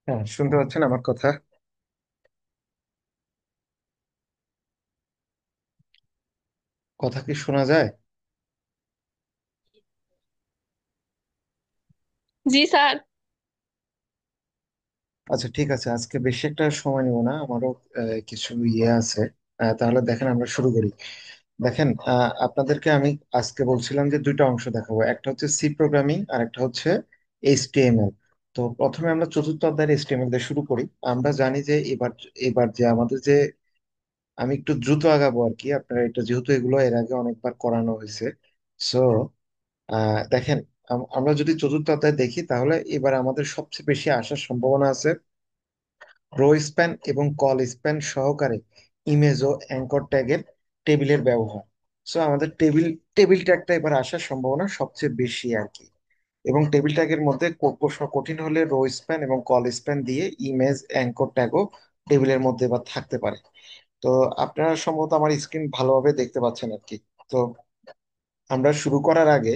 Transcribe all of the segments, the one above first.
হ্যাঁ, শুনতে পাচ্ছেন আমার কথা? কথা কি শোনা যায়? জি স্যার। আচ্ছা, ঠিক আছে, আজকে বেশি একটা সময় নিব না, আমারও কিছু আছে। তাহলে দেখেন, আমরা শুরু করি। দেখেন, আপনাদেরকে আমি আজকে বলছিলাম যে দুইটা অংশ দেখাবো, একটা হচ্ছে সি প্রোগ্রামিং আর একটা হচ্ছে এইচটিএমএল। তো প্রথমে আমরা চতুর্থ অধ্যায়ের এইচটিএমএল দিয়ে শুরু করি। আমরা জানি যে এবার এবার যে আমাদের যে আমি একটু দ্রুত আগাবো আর কি, আপনারা এটা যেহেতু এগুলো এর আগে অনেকবার করানো হয়েছে। সো দেখেন, আমরা যদি চতুর্থ অধ্যায় দেখি তাহলে এবার আমাদের সবচেয়ে বেশি আসার সম্ভাবনা আছে রো স্প্যান এবং কল স্প্যান সহকারে ইমেজ ও অ্যাঙ্কর ট্যাগের টেবিলের ব্যবহার। সো আমাদের টেবিল ট্যাগটা এবার আসার সম্ভাবনা সবচেয়ে বেশি আর কি। এবং টেবিল ট্যাগের মধ্যে প্রশ্ন কঠিন হলে রো স্প্যান এবং কল স্প্যান দিয়ে ইমেজ অ্যাঙ্কর ট্যাগও টেবিলের মধ্যে এবার থাকতে পারে। তো আপনারা সম্ভবত আমার স্ক্রিন ভালোভাবে দেখতে পাচ্ছেন আর কি। তো আমরা শুরু করার আগে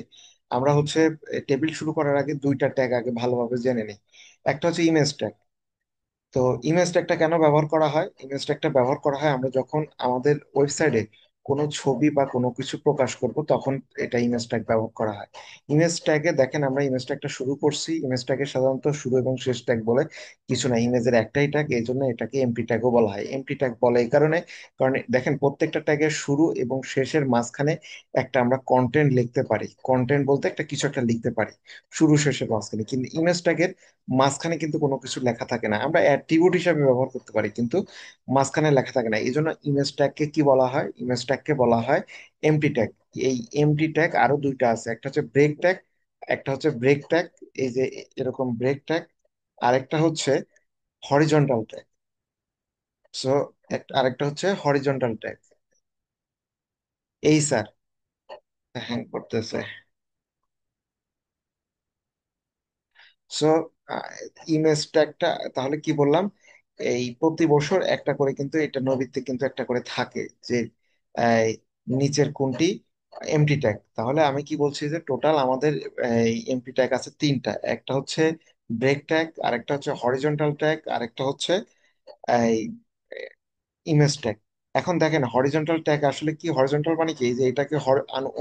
আমরা হচ্ছে টেবিল শুরু করার আগে দুইটা ট্যাগ আগে ভালোভাবে জেনে নিই। একটা হচ্ছে ইমেজ ট্যাগ। তো ইমেজ ট্যাগটা কেন ব্যবহার করা হয়? ইমেজ ট্যাগটা ব্যবহার করা হয় আমরা যখন আমাদের ওয়েবসাইটে কোনো ছবি বা কোনো কিছু প্রকাশ করব, তখন এটা ইমেজ ট্যাগ ব্যবহার করা হয়। ইমেজ ট্যাগে দেখেন, আমরা ইমেজ ট্যাগটা শুরু করছি। ইমেজ ট্যাগে সাধারণত শুরু এবং শেষ ট্যাগ বলে কিছু না, ইমেজের একটাই ট্যাগ, এই জন্য এটাকে এমটি ট্যাগও বলা হয়। এমটি ট্যাগ বলে এই কারণে, কারণ দেখেন প্রত্যেকটা ট্যাগের শুরু এবং শেষের মাঝখানে একটা আমরা কন্টেন্ট লিখতে পারি। কন্টেন্ট বলতে একটা কিছু একটা লিখতে পারি শুরু শেষের মাঝখানে, কিন্তু ইমেজ ট্যাগের মাঝখানে কিন্তু কোনো কিছু লেখা থাকে না। আমরা অ্যাট্রিবিউট হিসাবে ব্যবহার করতে পারি, কিন্তু মাঝখানে লেখা থাকে না। এই জন্য ইমেজ ট্যাগকে কি বলা হয়? ইমেজ ট্যাগকে বলা হয় এমটি ট্যাগ। এই এমটি ট্যাগ আরো দুইটা আছে, একটা হচ্ছে ব্রেক ট্যাগ, একটা হচ্ছে ব্রেক ট্যাগ, এই যে এরকম ব্রেক ট্যাগ, আরেকটা হচ্ছে হরিজন্টাল ট্যাগ। সো আরেকটা হচ্ছে হরিজন্টাল ট্যাগ। এই স্যার, হ্যাং করতেছে। সো ইমেজ ট্যাগটা তাহলে কি বললাম, এই প্রতি বছর একটা করে কিন্তু এটা নবীতে কিন্তু একটা করে থাকে যে এই, নিচের কোনটি এমটি ট্যাগ। তাহলে আমি কি বলছি যে টোটাল আমাদের এমটি ট্যাগ আছে তিনটা। একটা হচ্ছে ব্রেক ট্যাগ, আরেকটা হচ্ছে হরিজন্টাল ট্যাগ, আরেকটা হচ্ছে এই ইমেজ ট্যাগ। এখন দেখেন, হরিজন্টাল ট্যাগ আসলে কি? হরিজন্টাল মানে কি? এই যে এটাকে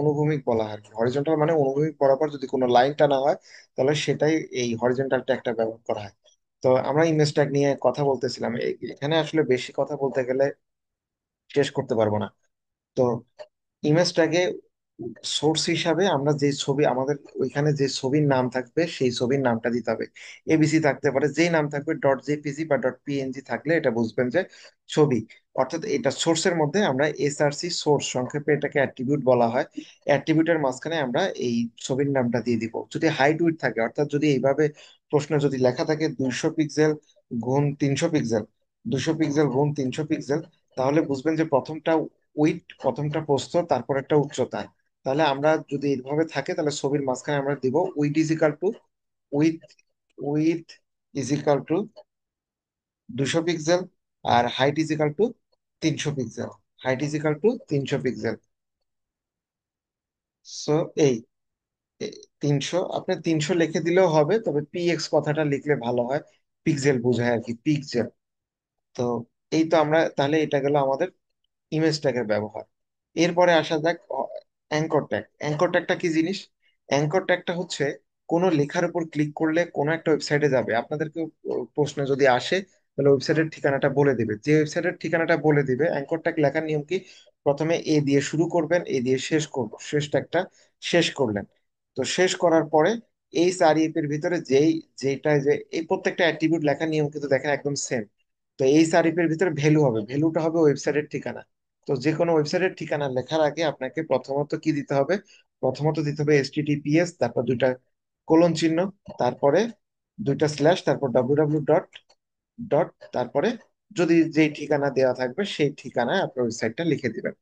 অনুভূমিক বলা হয় আর কি। হরিজন্টাল মানে অনুভূমিক বরাবর যদি কোনো লাইন টানা হয়, তাহলে সেটাই এই হরিজন্টাল ট্যাগটা ব্যবহার করা হয়। তো আমরা ইমেজ ট্যাগ নিয়ে কথা বলতেছিলাম, এখানে আসলে বেশি কথা বলতে গেলে শেষ করতে পারবো না। তো ইমেজটাকে সোর্স হিসাবে আমরা যে ছবি আমাদের ওইখানে যে ছবির নাম থাকবে সেই ছবির নামটা দিতে হবে। এবিসি থাকতে পারে, যেই নাম থাকবে ডট জেপিজি বা ডট পিএনজি থাকলে এটা বুঝবেন যে ছবি। অর্থাৎ এটা সোর্সের মধ্যে আমরা এসআরসি, সোর্স সংক্ষেপে এটাকে অ্যাট্রিবিউট বলা হয়। অ্যাট্রিবিউটের মাঝখানে আমরা এই ছবির নামটা দিয়ে দিব। যদি হাইট উইডথ থাকে, অর্থাৎ যদি এইভাবে প্রশ্ন যদি লেখা থাকে 200 পিক্সেল গুণ 300 পিক্সেল, 200 পিক্সেল গুণ 300 পিক্সেল, তাহলে বুঝবেন যে প্রথমটা উইথ, প্রথমটা প্রস্থ, তারপর একটা উচ্চতা। তাহলে আমরা যদি এইভাবে থাকে, তাহলে ছবির মাঝখানে আমরা দিব width is equal to, width width is equal to 200 pixel, আর height is equal to 300 pixel. Height is equal to 300 pixel. So এই 300, আপনি 300 লিখে দিলেও হবে, তবে পিএক্স কথাটা লিখলে ভালো হয়, পিক্সেল বোঝায় আর কি, পিক্সেল। তো এই তো আমরা তাহলে এটা গেল আমাদের ইমেজ ট্যাগের ব্যবহার। এরপরে আসা যাক অ্যাঙ্কর ট্যাগ। অ্যাঙ্কর ট্যাগটা কি জিনিস? অ্যাঙ্কর ট্যাগটা হচ্ছে কোনো লেখার উপর ক্লিক করলে কোনো একটা ওয়েবসাইটে যাবে, আপনাদেরকে প্রশ্ন যদি আসে তাহলে ওয়েবসাইটের ঠিকানাটা বলে দিবে। যে ওয়েবসাইটের ঠিকানাটা বলে দিবে, অ্যাঙ্কর ট্যাগ লেখার নিয়ম কি? প্রথমে এ দিয়ে শুরু করবেন, এ দিয়ে শেষ করবো, শেষ ট্যাগটা শেষ করলেন। তো শেষ করার পরে এই চার এর ভিতরে যেটা যে এই প্রত্যেকটা অ্যাট্রিবিউট লেখার নিয়ম কিন্তু দেখেন একদম সেম। তো এই সারিপের ভিতরে ভ্যালু হবে, ভ্যালুটা হবে ওয়েবসাইটের ঠিকানা। তো যে কোনো ওয়েবসাইটের ঠিকানা লেখার আগে আপনাকে প্রথমত কি দিতে হবে? প্রথমত দিতে হবে HTTPS, তারপর দুইটা কোলন চিহ্ন, তারপরে দুইটা স্ল্যাশ, তারপর www ডট, তারপরে যদি যেই ঠিকানা দেওয়া থাকবে সেই ঠিকানায় আপনার ওয়েবসাইটটা লিখে দিবেন।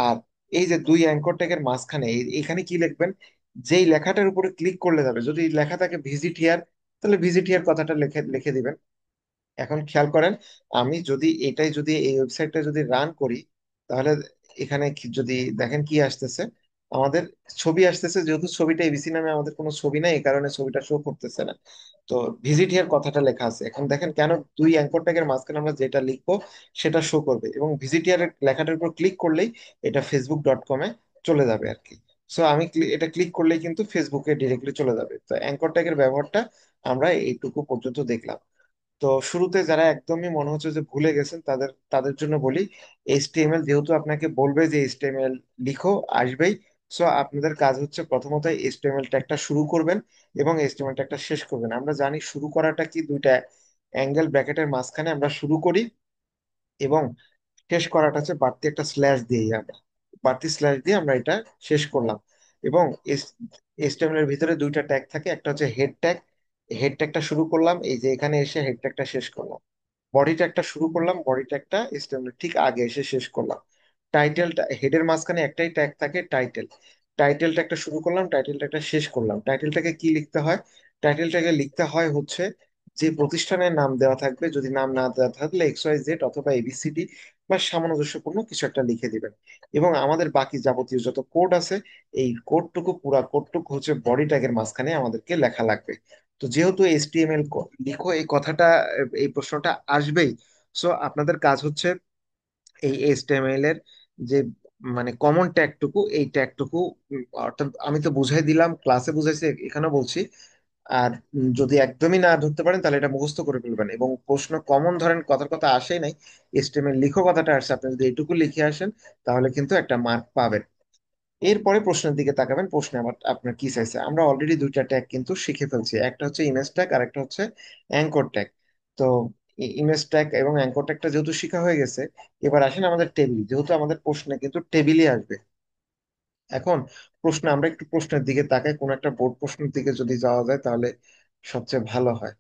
আর এই যে দুই অ্যাঙ্কর ট্যাগের মাঝখানে এখানে কি লিখবেন? যেই লেখাটার উপরে ক্লিক করলে যাবে, যদি লেখা থাকে ভিজিট হিয়ার, তাহলে ভিজিট হিয়ার কথাটা লিখে লিখে দিবেন। এখন খেয়াল করেন, আমি যদি এটাই যদি এই ওয়েবসাইটটা যদি রান করি, তাহলে এখানে যদি দেখেন কি আসতেছে, আমাদের ছবি আসতেছে। যেহেতু ছবিটা এবিসি নামে আমাদের কোনো ছবি নাই, এই কারণে ছবিটা শো করতেছে না। তো ভিজিট হিয়ার কথাটা লেখা আছে। এখন দেখেন কেন, দুই অ্যাঙ্কর ট্যাগের মাঝখানে আমরা যেটা লিখবো সেটা শো করবে, এবং ভিজিট হিয়ার লেখাটার উপর ক্লিক করলেই এটা ফেসবুক.কমে চলে যাবে আর কি। সো আমি এটা ক্লিক করলেই কিন্তু ফেসবুকে ডিরেক্টলি চলে যাবে। তো অ্যাঙ্কর ট্যাগের ব্যবহারটা আমরা এইটুকু পর্যন্ত দেখলাম। তো শুরুতে যারা একদমই মনে হচ্ছে যে ভুলে গেছেন, তাদের তাদের জন্য বলি, এইচটিএমএল যেহেতু আপনাকে বলবে যে এইচটিএমএল লিখো, আসবেই। সো আপনাদের কাজ হচ্ছে প্রথমত এইচটিএমএল ট্যাগটা শুরু করবেন এবং এইচটিএমএল ট্যাগটা শেষ করবেন। আমরা জানি শুরু করাটা কি, দুইটা অ্যাঙ্গেল ব্র্যাকেটের মাঝখানে আমরা শুরু করি, এবং শেষ করাটা হচ্ছে বাড়তি একটা স্ল্যাশ দিয়ে, আমরা বাড়তি স্ল্যাশ দিয়ে আমরা এটা শেষ করলাম। এবং এইচটিএমএল এর ভিতরে দুইটা ট্যাগ থাকে, একটা হচ্ছে হেড ট্যাগ। হেড ট্যাগটা শুরু করলাম, এই যে এখানে এসে হেড ট্যাগটা শেষ করলাম। বডি ট্যাগটা শুরু করলাম, বডি ট্যাগটা এইচটিএমএল ঠিক আগে এসে শেষ করলাম। টাইটেলটা, হেডের মাঝখানে একটাই ট্যাগ থাকে, টাইটেল। টাইটেল ট্যাগটা শুরু করলাম, টাইটেল ট্যাগটা শেষ করলাম। টাইটেলটাকে কি লিখতে হয়? টাইটেলটাকে লিখতে হয় হচ্ছে যে প্রতিষ্ঠানের নাম দেওয়া থাকবে, যদি নাম না দেওয়া থাকলে XYZ অথবা ABCD বা সামঞ্জস্যপূর্ণ কিছু একটা লিখে দিবেন। এবং আমাদের বাকি যাবতীয় যত কোড আছে, এই কোডটুকু, পুরা কোডটুকু হচ্ছে বডি ট্যাগের মাঝখানে আমাদেরকে লেখা লাগবে। তো যেহেতু HTML লিখো এই কথাটা, এই প্রশ্নটা আসবেই। সো আপনাদের কাজ হচ্ছে এই HTML এর যে মানে কমন ট্যাগটুকু, এই ট্যাগটুকু, অর্থাৎ আমি তো বুঝাই দিলাম, ক্লাসে বুঝাইছি, এখানে বলছি। আর যদি একদমই না ধরতে পারেন তাহলে এটা মুখস্থ করে ফেলবেন। এবং প্রশ্ন কমন ধরেন কথার কথা আসেই নাই, HTML লিখো কথাটা আসছে, আপনি যদি এইটুকু লিখে আসেন তাহলে কিন্তু একটা মার্ক পাবেন। এরপরে প্রশ্নের দিকে তাকাবেন, প্রশ্নে আবার আপনার কি চাইছে। আমরা অলরেডি দুইটা ট্যাগ কিন্তু শিখে ফেলছি, একটা হচ্ছে ইমেজ ট্যাগ আর একটা হচ্ছে অ্যাঙ্কর ট্যাগ। তো ইমেজ ট্যাগ এবং অ্যাঙ্কর ট্যাগটা যেহেতু শিখা হয়ে গেছে, এবার আসেন আমাদের টেবিল, যেহেতু আমাদের প্রশ্নে কিন্তু টেবিলই আসবে। এখন প্রশ্ন, আমরা একটু প্রশ্নের দিকে তাকাই, কোন একটা বোর্ড প্রশ্নের দিকে যদি যাওয়া যায় তাহলে সবচেয়ে ভালো হয়।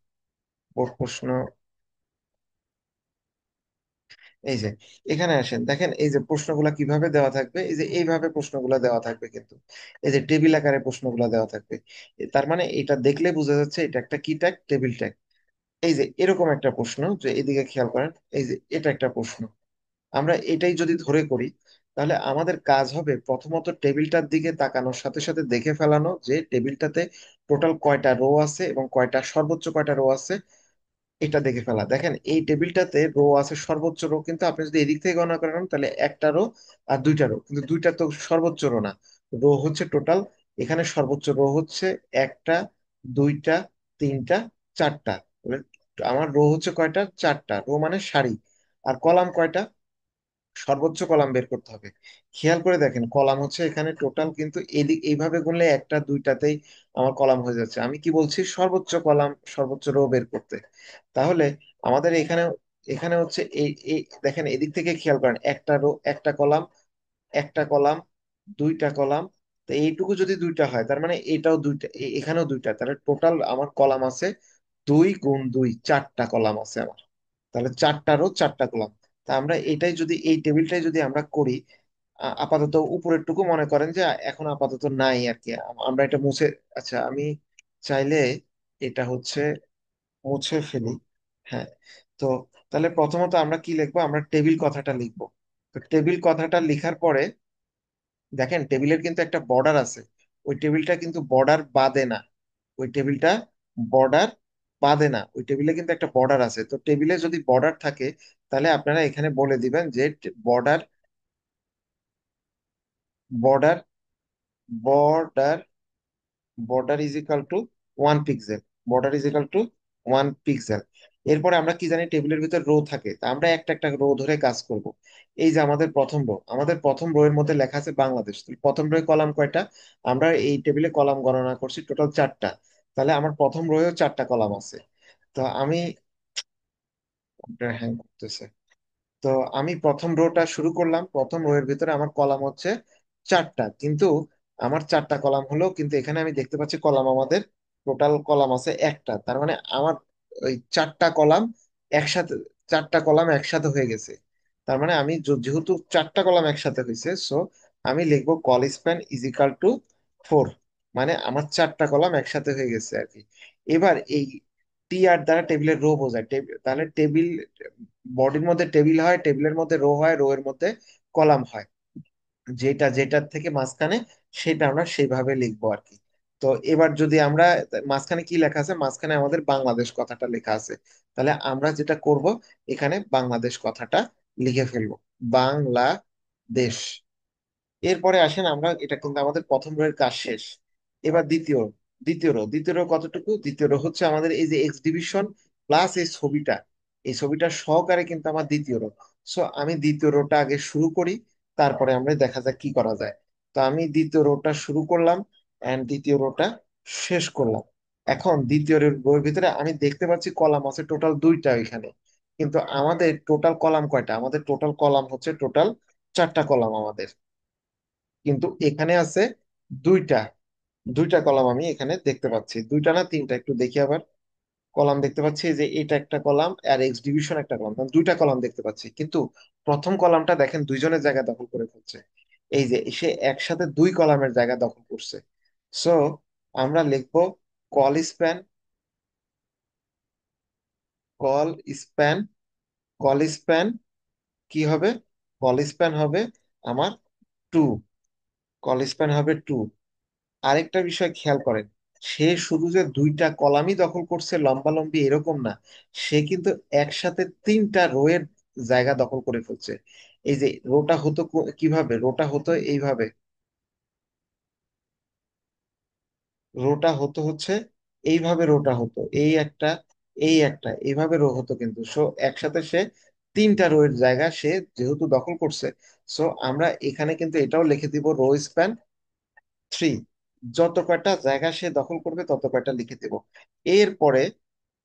বোর্ড প্রশ্ন, এই যে এখানে আসেন, দেখেন এই যে প্রশ্নগুলা কিভাবে দেওয়া থাকবে, এই যে এইভাবে প্রশ্নগুলা দেওয়া থাকবে কিন্তু, এই যে টেবিল আকারে প্রশ্নগুলা দেওয়া থাকবে। তার মানে এটা দেখলে বোঝা যাচ্ছে এটা একটা কি ট্যাগ, টেবিল ট্যাগ। এই যে এরকম একটা প্রশ্ন, যে এদিকে খেয়াল করেন, এই যে এটা একটা প্রশ্ন। আমরা এটাই যদি ধরে করি, তাহলে আমাদের কাজ হবে প্রথমত টেবিলটার দিকে তাকানোর সাথে সাথে দেখে ফেলানো যে টেবিলটাতে টোটাল কয়টা রো আছে এবং কয়টা, সর্বোচ্চ কয়টা রো আছে, এটা দেখে ফেলা। দেখেন এই টেবিলটাতে রো আছে, সর্বোচ্চ রো কিন্তু আপনি যদি এদিক থেকে গণনা করেন তাহলে একটা রো আর দুইটা রো, কিন্তু দুইটা তো সর্বোচ্চ রো না। রো হচ্ছে টোটাল, এখানে সর্বোচ্চ রো হচ্ছে একটা, দুইটা, তিনটা, চারটা। তাহলে আমার রো হচ্ছে কয়টা? চারটা। রো মানে সারি। আর কলাম কয়টা? সর্বোচ্চ কলাম বের করতে হবে। খেয়াল করে দেখেন, কলাম হচ্ছে এখানে টোটাল, কিন্তু এদিক এইভাবে গুনলে একটা দুইটাতেই আমার কলাম হয়ে যাচ্ছে। আমি কি বলছি? সর্বোচ্চ কলাম, সর্বোচ্চ রো বের করতে। তাহলে আমাদের এখানে, এখানে হচ্ছে এই এই দেখেন এদিক থেকে খেয়াল করেন, একটা রো, একটা কলাম, একটা কলাম, দুইটা কলাম। তো এইটুকু যদি দুইটা হয় তার মানে এটাও দুইটা, এখানেও দুইটা, তাহলে টোটাল আমার কলাম আছে 2 গুণ 2, চারটা কলাম আছে আমার। তাহলে চারটারও চারটা কলাম। তা আমরা এটাই যদি, এই টেবিলটাই যদি আমরা করি, আপাতত উপরের টুকু মনে করেন যে এখন আপাতত নাই আর কি, আমরা এটা মুছে, আচ্ছা আমি চাইলে এটা হচ্ছে মুছে ফেলি। হ্যাঁ। তো তাহলে প্রথমত আমরা কি লিখবো? আমরা টেবিল কথাটা লিখবো। তো টেবিল কথাটা লিখার পরে দেখেন টেবিলের কিন্তু একটা বর্ডার আছে, ওই টেবিলটা কিন্তু বর্ডার বাদে না, ওই টেবিলটা বর্ডার বাদে না, ওই টেবিলে কিন্তু একটা বর্ডার আছে। তো টেবিলে যদি বর্ডার থাকে তাহলে আপনারা এখানে বলে দিবেন যে border, border, border, border is equal two 1 pixel. Border is equal two 1 pixel. এরপরে আমরা কি জানি? টেবিলের ভিতর রো থাকে, তা আমরা একটা একটা রো ধরে কাজ করব। এই যে আমাদের প্রথম রো, আমাদের প্রথম রো এর মধ্যে লেখা আছে বাংলাদেশ। তাহলে প্রথম রোয়ে কলাম কয়টা? আমরা এই টেবিলে কলাম গণনা করছি টোটাল চারটা। তাহলে আমার প্রথম রোয়েও চারটা কলাম আছে। তো আমি, হ্যাং করতেছে। তো আমি প্রথম রোটা শুরু করলাম, প্রথম রো এর ভিতরে আমার কলাম হচ্ছে চারটা, কিন্তু আমার চারটা কলাম হলো, কিন্তু এখানে আমি দেখতে পাচ্ছি কলাম আমাদের টোটাল কলাম আছে একটা। তার মানে আমার ওই চারটা কলাম একসাথে, চারটা কলাম একসাথে হয়ে গেছে। তার মানে আমি যেহেতু চারটা কলাম একসাথে হয়েছে, সো আমি লিখবো call span is equal two 4। মানে আমার চারটা কলাম একসাথে হয়ে গেছে আর কি। এবার এই টি আর দ্বারা টেবিলের রো বোঝায়, তাহলে টেবিল, বডির মধ্যে টেবিল হয়, টেবিলের মধ্যে রো হয়, রো এর মধ্যে কলাম হয়, যেটা যেটার থেকে মাঝখানে, সেটা আমরা সেইভাবে লিখবো আর কি। তো এবার যদি আমরা, মাঝখানে কি লেখা আছে? মাঝখানে আমাদের বাংলাদেশ কথাটা লেখা আছে। তাহলে আমরা যেটা করব, এখানে বাংলাদেশ কথাটা লিখে ফেলবো, বাংলাদেশ। এরপরে আসেন আমরা, এটা কিন্তু আমাদের প্রথম রো এর কাজ শেষ। এবার দ্বিতীয় রো কতটুকু? দ্বিতীয় রো হচ্ছে আমাদের এই যে এক্স ডিভিশন প্লাস এই ছবিটা, এই ছবিটা সহকারে কিন্তু আমার দ্বিতীয় রো। সো আমি দ্বিতীয় রোটা আগে শুরু করি, তারপরে আমরা দেখা যাক কি করা যায়। তো আমি দ্বিতীয় রোটা শুরু করলাম এন্ড দ্বিতীয় রোটা শেষ করলাম। এখন দ্বিতীয় রোর ভিতরে আমি দেখতে পাচ্ছি কলাম আছে টোটাল দুইটা এখানে, কিন্তু আমাদের টোটাল কলাম কয়টা? আমাদের টোটাল কলাম হচ্ছে টোটাল চারটা কলাম আমাদের, কিন্তু এখানে আছে দুইটা। দুইটা কলাম আমি এখানে দেখতে পাচ্ছি, দুইটা না তিনটা, একটু দেখি আবার। কলাম দেখতে পাচ্ছি যে এটা একটা কলাম আর এক্স ডিভিশন একটা কলাম, দুইটা কলাম দেখতে পাচ্ছি। কিন্তু প্রথম কলামটা দেখেন দুইজনের জায়গা দখল করে ফেলছে, এই যে সে একসাথে দুই কলামের জায়গা দখল করছে। সো আমরা লিখবো call span, call span, call span কি হবে? কল স্প্যান হবে আমার টু, কল স্প্যান হবে টু। আরেকটা বিষয় খেয়াল করেন, সে শুধু যে দুইটা কলামই দখল করছে লম্বালম্বি এরকম না, সে কিন্তু একসাথে তিনটা রো এর জায়গা দখল করে ফেলছে। এই যে রোটা হতো কিভাবে? রোটা হতো এইভাবে, রোটা হতো হচ্ছে এইভাবে, রোটা হতো এই একটা, এই একটা, এইভাবে রো হতো, কিন্তু সো একসাথে সে তিনটা রো এর জায়গা সে যেহেতু দখল করছে, সো আমরা এখানে কিন্তু এটাও লিখে দিব রো স্প্যান থ্রি। যত কয়টা জায়গা সে দখল করবে তত কয়টা লিখে দেব। এরপরে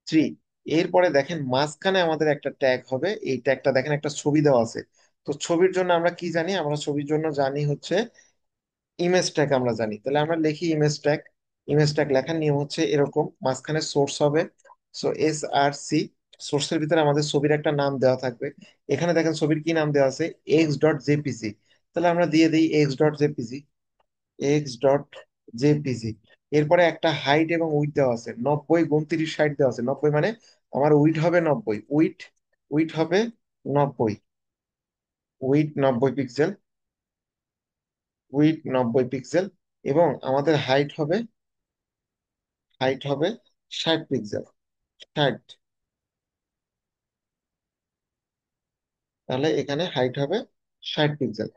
থ্রি, এরপরে দেখেন মাঝখানে আমাদের একটা ট্যাগ হবে, এই ট্যাগটা দেখেন একটা ছবি দেওয়া আছে। তো ছবির জন্য আমরা কি জানি? আমরা ছবির জন্য জানি হচ্ছে ইমেজ ট্যাগ আমরা জানি, তাহলে আমরা লিখি ইমেজ ট্যাগ। ইমেজ ট্যাগ লেখার নিয়ম হচ্ছে এরকম, মাঝখানে সোর্স হবে, সো SRC, সোর্সের ভিতরে আমাদের ছবির একটা নাম দেওয়া থাকবে। এখানে দেখেন ছবির কি নাম দেওয়া আছে? x.jpg। তাহলে আমরা দিয়ে দিই x.jpg, x.jpg। এরপরে একটা হাইট এবং উইড দেওয়া আছে, 90 গুণ 30 60 দেওয়া আছে। 90 মানে আমার উইড হবে 90, উইড, উইড হবে 90, উইড 90 পিক্সেল, উইড 90 পিক্সেল। এবং আমাদের হাইট হবে, হাইট হবে 60 পিক্সেল, 60। তাহলে এখানে হাইট হবে 60 পিক্সেল।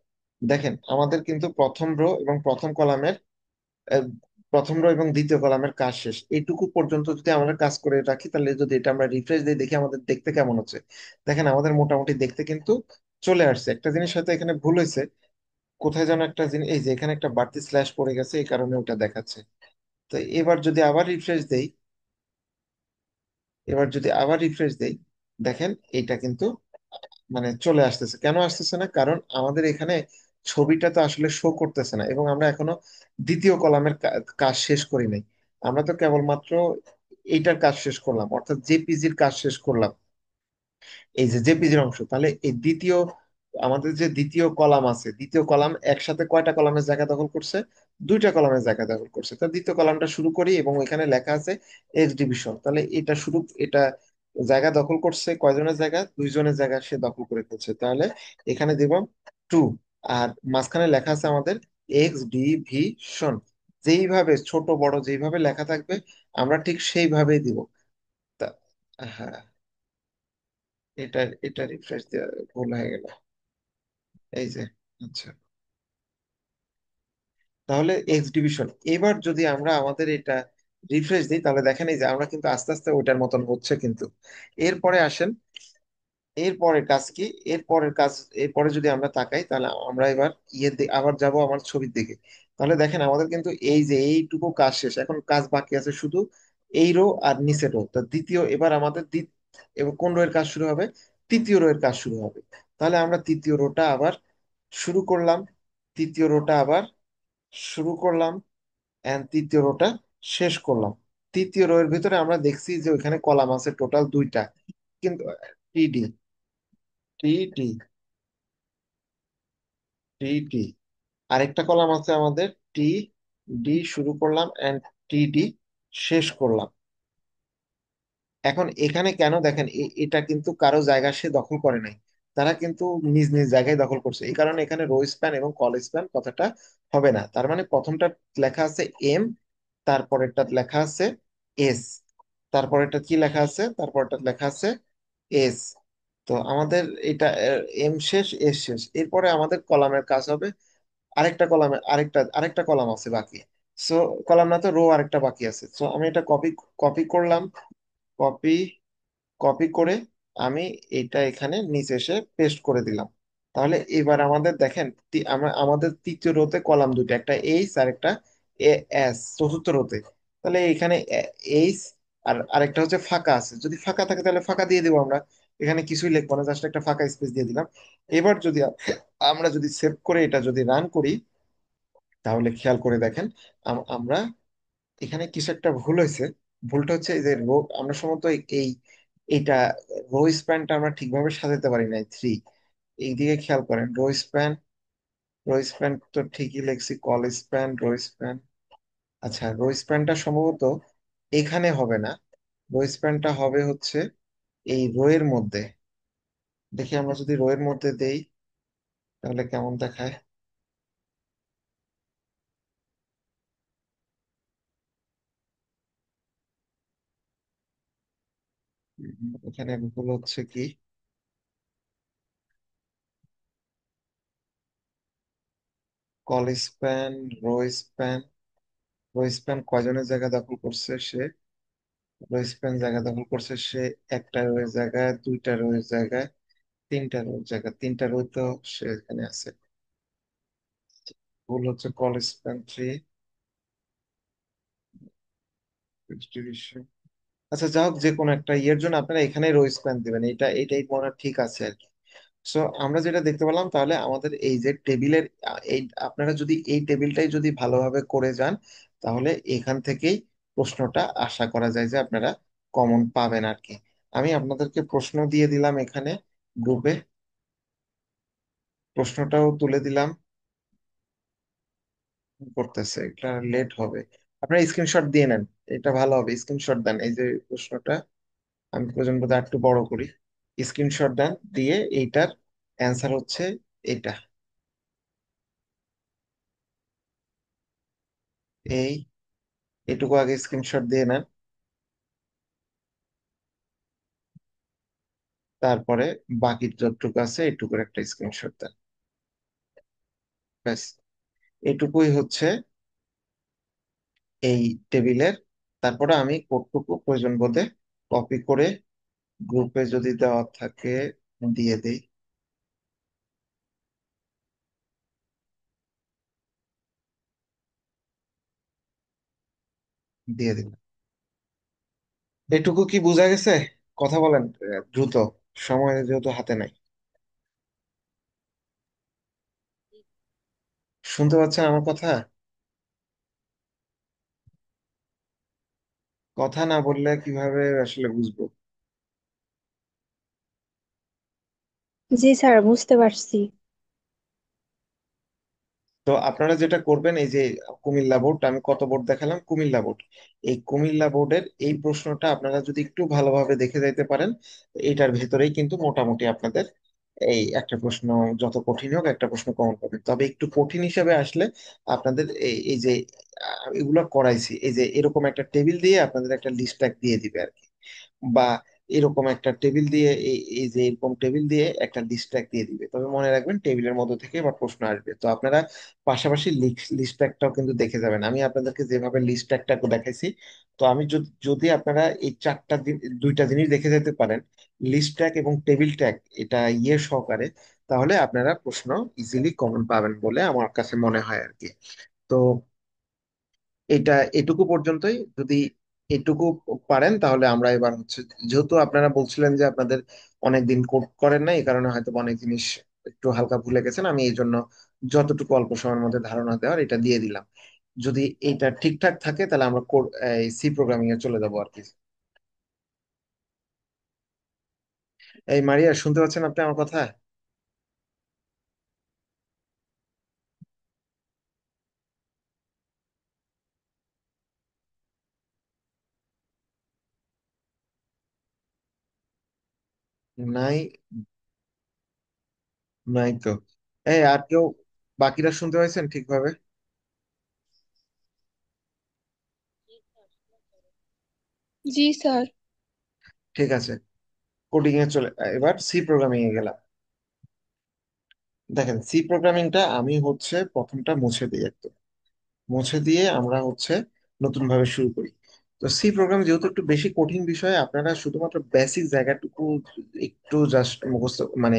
দেখেন আমাদের কিন্তু প্রথম রো এবং প্রথম কলামের, আহ, প্রথম রো এবং দ্বিতীয় কলামের কাজ শেষ। এইটুকু পর্যন্ত যদি আমরা কাজ করে রাখি, তাহলে যদি এটা আমরা রিফ্রেশ দিয়ে দেখি আমাদের দেখতে কেমন হচ্ছে। দেখেন আমাদের মোটামুটি দেখতে কিন্তু চলে আসছে। একটা জিনিস হয়তো এখানে ভুল হয়েছে, কোথায় যেন একটা জিনিস, এই যে এখানে একটা বাড়তি স্ল্যাশ পড়ে গেছে, এই কারণে ওটা দেখাচ্ছে। তো এবার যদি আবার রিফ্রেশ দেই, এবার যদি আবার রিফ্রেশ দেই, দেখেন এটা কিন্তু মানে চলে আসতেছে। কেন আসতেছে না? কারণ আমাদের এখানে ছবিটা তো আসলে শো করতেছে না, এবং আমরা এখনো দ্বিতীয় কলামের কাজ শেষ করি নাই। আমরা তো কেবলমাত্র এইটার কাজ শেষ করলাম, অর্থাৎ জেপিজির কাজ শেষ করলাম, এই যে জেপিজির অংশ। তাহলে এই দ্বিতীয়, আমাদের যে দ্বিতীয় কলাম আছে, দ্বিতীয় কলাম একসাথে কয়টা কলামের জায়গা দখল করছে? দুইটা কলামের জায়গা দখল করছে। তা দ্বিতীয় কলামটা শুরু করি, এবং এখানে লেখা আছে এক্স ডিভিশন। তাহলে এটা শুরু, এটা জায়গা দখল করছে কয়জনের জায়গা? দুইজনের জায়গা সে দখল করে ফেলছে। তাহলে এখানে দিব টু। আর মাঝখানে লেখা আছে আমাদের এক্স ডিভিশন। যেইভাবে ছোট বড় যেইভাবে লেখা থাকবে আমরা ঠিক সেইভাবেই দিব। তা হ্যাঁ, এটা এটা রিফ্রেশ দেওয়া ভুল হয়ে গেল, এই যে। আচ্ছা, তাহলে এক্স ডিভিশন। এবার যদি আমরা আমাদের এটা রিফ্রেশ দিই, তাহলে দেখেন এই যে আমরা কিন্তু আস্তে আস্তে ওইটার মতন হচ্ছে কিন্তু। এরপরে আসেন, এরপরের কাজ কি? এরপরের কাজ, এরপরে যদি আমরা তাকাই, তাহলে আমরা এবার আবার যাব আমার ছবির দিকে। তাহলে দেখেন আমাদের কিন্তু এই যে এইটুকু কাজ শেষ, এখন কাজ বাকি আছে শুধু এই রো আর নিচের রো। তো দ্বিতীয়, এবার আমাদের এবার কোন রো এর কাজ শুরু হবে? তৃতীয় রো এর কাজ শুরু হবে। তাহলে আমরা তৃতীয় রোটা আবার শুরু করলাম, তৃতীয় রোটা আবার শুরু করলাম, এন্ড তৃতীয় রোটা শেষ করলাম। তৃতীয় রো এর ভিতরে আমরা দেখছি যে ওইখানে কলাম আছে টোটাল দুইটা, কিন্তু টিডি, টিডি, টিডি, আরেকটা কলাম আছে আমাদের টি ডি, শুরু করলাম এন্ড টিডি শেষ করলাম। এখন এখানে কেন দেখেন এটা কিন্তু কারো জায়গা সে দখল করে নাই, তারা কিন্তু নিজ নিজ জায়গায় দখল করছে। এই কারণে এখানে রো স্প্যান এবং কল স্প্যান কথাটা হবে না। তার মানে প্রথমটা লেখা আছে এম, তারপরেরটা লেখা আছে এস, তারপরেরটা কি লেখা আছে? তারপরটা লেখা আছে এস। তো আমাদের এটা এম শেষ এস শেষ, এরপরে আমাদের কলামের কাজ হবে আরেকটা কলামে আরেকটা কলাম আছে বাকি। সো কলাম না তো, রো আরেকটা বাকি আছে। সো আমি এটা কপি কপি করলাম। কপি কপি করে আমি এটা এখানে নিচে এসে পেস্ট করে দিলাম। তাহলে এবার আমাদের দেখেন, আমাদের তৃতীয় রোতে কলাম দুটো, একটা এইচ আর একটা এস চতুর্থ রোতে। তাহলে এখানে এইচ আর আরেকটা হচ্ছে ফাঁকা আছে, যদি ফাঁকা থাকে তাহলে ফাঁকা দিয়ে দিব আমরা। এখানে কিছুই লিখবো না, জাস্ট একটা ফাঁকা স্পেস দিয়ে দিলাম। এবার যদি আমরা যদি সেভ করে এটা যদি রান করি, তাহলে খেয়াল করে দেখেন আমরা এখানে কিছু একটা ভুল হয়েছে। ভুলটা হচ্ছে এই যে রো, আমরা সম্ভবত এইটা রো স্প্যানটা আমরা ঠিকভাবে সাজাতে পারি নাই থ্রি। এই দিকে খেয়াল করেন, রো স্প্যান তো ঠিকই লিখছি, কল স্প্যান, রো স্প্যান। আচ্ছা, রো স্প্যানটা সম্ভবত এখানে হবে না, রো স্প্যানটা হবে হচ্ছে এই রো এর মধ্যে। দেখি আমরা যদি রো এর মধ্যে দেই তাহলে কেমন দেখায়। এখানে ভুল হচ্ছে কি, call span, rho span, rho span কয়জনের জায়গা দখল করছে সে, স্পেন জায়গা দখল করছে সে একটা রোয়ের জায়গায়, দুইটা রোয়ের জায়গায়, তিনটা রোয়ের জায়গায়, তিনটা রোই তো সে এখানে আছে। ভুল হচ্ছে কল স্প্যান থ্রি ডিস্ট্রিবিউশন। আচ্ছা যা হোক, যে কোনো একটা ইয়ের জন্য আপনারা এখানে রো স্প্যান দিবেন, এইটাই মনে হয় ঠিক আছে আর কি। সো আমরা যেটা দেখতে পেলাম, তাহলে আমাদের এই যে টেবিলের এই, আপনারা যদি এই টেবিলটাই যদি ভালোভাবে করে যান, তাহলে এখান থেকেই প্রশ্নটা আশা করা যায় যে আপনারা কমন পাবেন আর কি। আমি আপনাদেরকে প্রশ্ন দিয়ে দিলাম এখানে গ্রুপে, প্রশ্নটাও তুলে দিলাম। করতেছে, এটা লেট হবে। আপনারা স্ক্রিনশট দিয়ে নেন, এটা ভালো হবে, স্ক্রিনশট দেন। এই যে প্রশ্নটা আমি প্রয়োজন বোধ হয় একটু বড় করি। স্ক্রিনশট দেন, দিয়ে এইটার অ্যান্সার হচ্ছে এটা। এই এটুকু আগে স্ক্রিনশট দিয়ে নেন, তারপরে বাকি যতটুকু আছে এইটুকুর একটা স্ক্রিনশট দেন। ব্যাস, এটুকুই হচ্ছে এই টেবিলের। তারপরে আমি কোডটুকু প্রয়োজন বোধে কপি করে গ্রুপে যদি দেওয়া থাকে দিয়ে দিই, দিয়ে দিলাম। এটুকু কি বোঝা গেছে? কথা বলেন দ্রুত, সময় যেহেতু হাতে নাই। শুনতে পাচ্ছেন আমার কথা? কথা না বললে কিভাবে আসলে বুঝবো? জি স্যার, বুঝতে পারছি। তো আপনারা যেটা করবেন, এই যে কুমিল্লা বোর্ড, আমি কত বোর্ড দেখালাম, কুমিল্লা বোর্ড, এই কুমিল্লা বোর্ডের এই প্রশ্নটা আপনারা যদি একটু ভালোভাবে দেখে যাইতে পারেন, এটার ভেতরেই কিন্তু মোটামুটি আপনাদের এই একটা প্রশ্ন, যত কঠিন হোক একটা প্রশ্ন কমন পাবেন। তবে একটু কঠিন হিসাবে আসলে আপনাদের এই যে এগুলো করাইছি, এই যে এরকম একটা টেবিল দিয়ে আপনাদের একটা লিস্ট দিয়ে দিবে আর কি, বা এরকম একটা টেবিল দিয়ে এই যে এরকম টেবিল দিয়ে একটা লিস্ট ট্যাগ দিয়ে দিবে। তবে মনে রাখবেন টেবিলের মধ্যে থেকে এবার প্রশ্ন আসবে, তো আপনারা পাশাপাশি লিস্ট ট্যাগটাও কিন্তু দেখে যাবেন। আমি আপনাদেরকে যেভাবে লিস্ট ট্যাগটা দেখাইছি, তো আমি যদি যদি আপনারা এই দুইটা জিনিস দেখে যেতে পারেন, লিস্ট ট্যাগ এবং টেবিল ট্যাগ, এটা ইয়ে সহকারে, তাহলে আপনারা প্রশ্ন ইজিলি কমন পাবেন বলে আমার কাছে মনে হয় আর কি। তো এটা এটুকু পর্যন্তই, যদি এটুকু পারেন তাহলে আমরা এবার হচ্ছে, যেহেতু আপনারা বলছিলেন যে আপনাদের অনেকদিন কোড করেন না, এই কারণে হয়তো অনেক জিনিস একটু হালকা ভুলে গেছেন, আমি এই জন্য যতটুকু অল্প সময়ের মধ্যে ধারণা দেওয়ার এটা দিয়ে দিলাম। যদি এটা ঠিকঠাক থাকে তাহলে আমরা কোড, সি প্রোগ্রামিং এ চলে যাবো আর কি। এই মারিয়া, শুনতে পাচ্ছেন আপনি আমার কথা? নাই, নাই তো। এই আর কেউ বাকিরা শুনতে পাইছেন ঠিকভাবে? জি স্যার। ঠিক আছে, কোডিং এ চলে, এবার সি প্রোগ্রামিং এ গেলাম। দেখেন, সি প্রোগ্রামিংটা আমি হচ্ছে প্রথমটা মুছে দিই একদম। মুছে দিয়ে আমরা হচ্ছে নতুন ভাবে শুরু করি। তো সি প্রোগ্রাম যেহেতু একটু বেশি কঠিন বিষয়, আপনারা শুধুমাত্র বেসিক জায়গাটুকু একটু জাস্ট মুখস্থ মানে